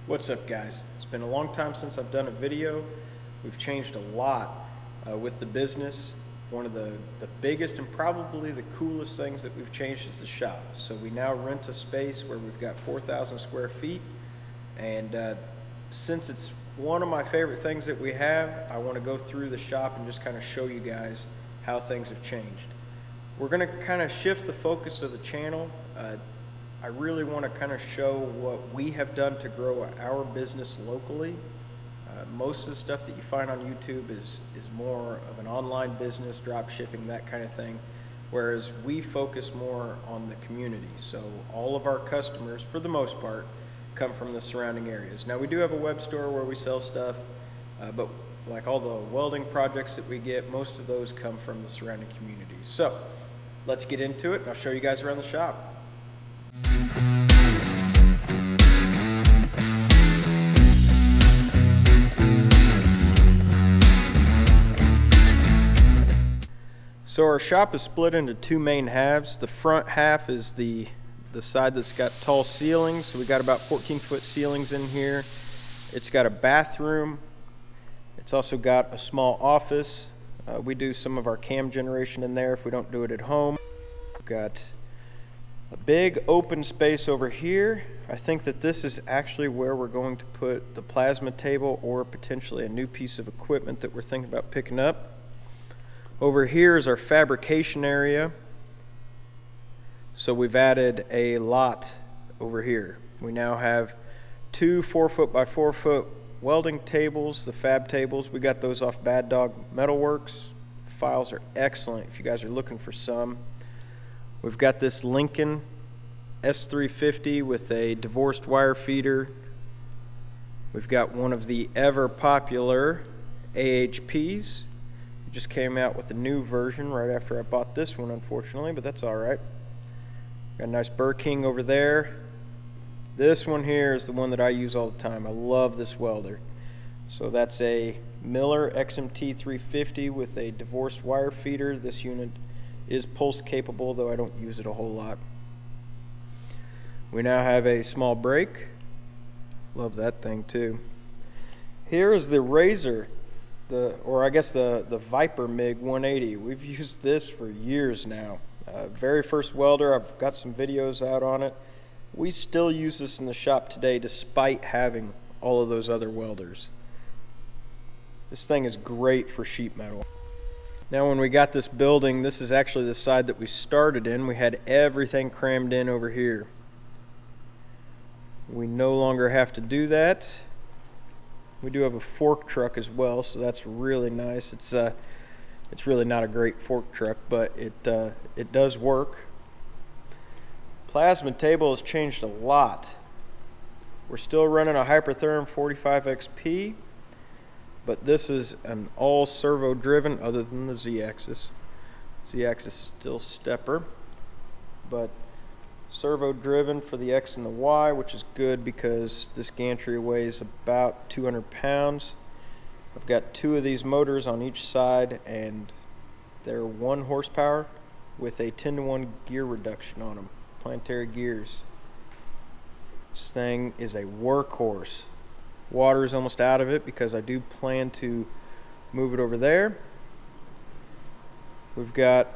What's up, guys? It's been a long time since I've done a video. We've changed a lot with the business. One of the biggest and probably the coolest things that we've changed is the shop. So we now rent a space where we've got 4,000 square feet, and since it's one of my favorite things that we have, I want to go through the shop and just kind of show you guys how things have changed. We're going to kind of shift the focus of the channel. I really want to kind of show what we have done to grow our business locally. Most of the stuff that you find on YouTube is more of an online business, drop shipping, that kind of thing, whereas we focus more on the community. So all of our customers, for the most part, come from the surrounding areas. Now we do have a web store where we sell stuff, but like all the welding projects that we get, most of those come from the surrounding communities. So let's get into it, and I'll show you guys around the shop. So our shop is split into two main halves. The front half is the side that's got tall ceilings. So we got about 14-foot ceilings in here. It's got a bathroom. It's also got a small office. We do some of our cam generation in there if we don't do it at home. We've got a big open space over here. I think that this is actually where we're going to put the plasma table, or potentially a new piece of equipment that we're thinking about picking up. Over here is our fabrication area. So we've added a lot over here. We now have two 4-foot by 4-foot welding tables, the fab tables. We got those off Bad Dog Metalworks. Files are excellent if you guys are looking for some. We've got this Lincoln S350 with a divorced wire feeder. We've got one of the ever popular AHPs. Just came out with a new version right after I bought this one, unfortunately, but that's all right. Got a nice Burr King over there. This one here is the one that I use all the time. I love this welder. So that's a Miller XMT 350 with a divorced wire feeder. This unit is pulse capable, though I don't use it a whole lot. We now have a small brake. Love that thing too. Here is the Razor. The Viper MIG 180. We've used this for years now. Very first welder. I've got some videos out on it. We still use this in the shop today despite having all of those other welders. This thing is great for sheet metal. Now when we got this building, this is actually the side that we started in. We had everything crammed in over here. We no longer have to do that. We do have a fork truck as well, so that's really nice. It's really not a great fork truck, but it does work. Plasma table has changed a lot. We're still running a Hypertherm 45XP, but this is an all servo driven, other than the Z-axis. Z-axis is still stepper, but servo driven for the X and the Y, which is good because this gantry weighs about 200 pounds. I've got two of these motors on each side, and they're 1 horsepower with a 10-to-1 gear reduction on them, planetary gears. This thing is a workhorse. Water is almost out of it because I do plan to move it over there. We've got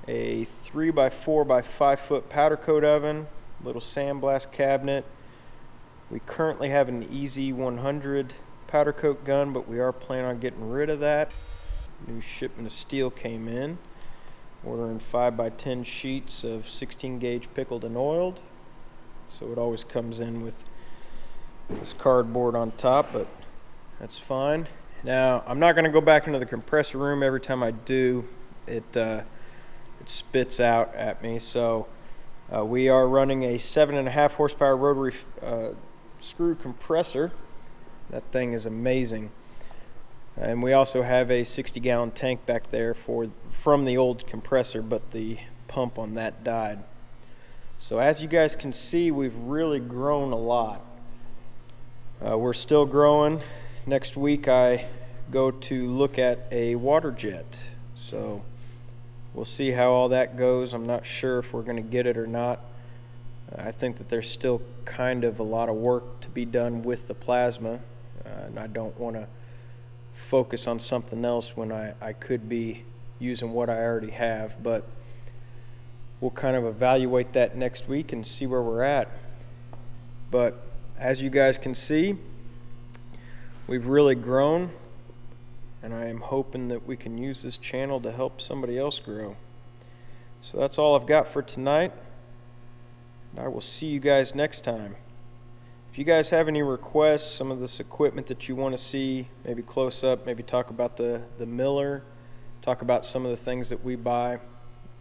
a 3x4 by 5-foot powder coat oven, little sandblast cabinet. We currently have an EZ100 powder coat gun, but we are planning on getting rid of that. New shipment of steel came in. Ordering 5x10 sheets of 16 gauge pickled and oiled. So it always comes in with this cardboard on top, but that's fine. Now I'm not going to go back into the compressor room. Every time I do, it spits out at me. So we are running a 7.5 horsepower rotary screw compressor. That thing is amazing. And we also have a 60-gallon tank back there from the old compressor, but the pump on that died. So as you guys can see, we've really grown a lot. We're still growing. Next week I go to look at a water jet. So we'll see how all that goes. I'm not sure if we're going to get it or not. I think that there's still kind of a lot of work to be done with the plasma, and I don't want to focus on something else when I could be using what I already have. But we'll kind of evaluate that next week and see where we're at. But as you guys can see, we've really grown, and I am hoping that we can use this channel to help somebody else grow. So that's all I've got for tonight. I will see you guys next time. If you guys have any requests, some of this equipment that you want to see, maybe close up, maybe talk about the miller, talk about some of the things that we buy,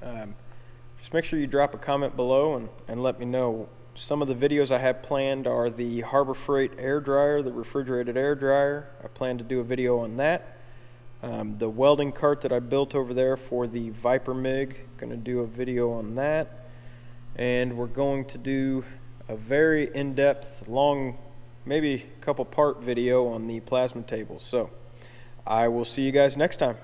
just make sure you drop a comment below and let me know. Some of the videos I have planned are the Harbor Freight air dryer, the refrigerated air dryer. I plan to do a video on that. The welding cart that I built over there for the Viper MIG, going to do a video on that. And we're going to do a very in-depth, long, maybe a couple part video on the plasma tables. So I will see you guys next time.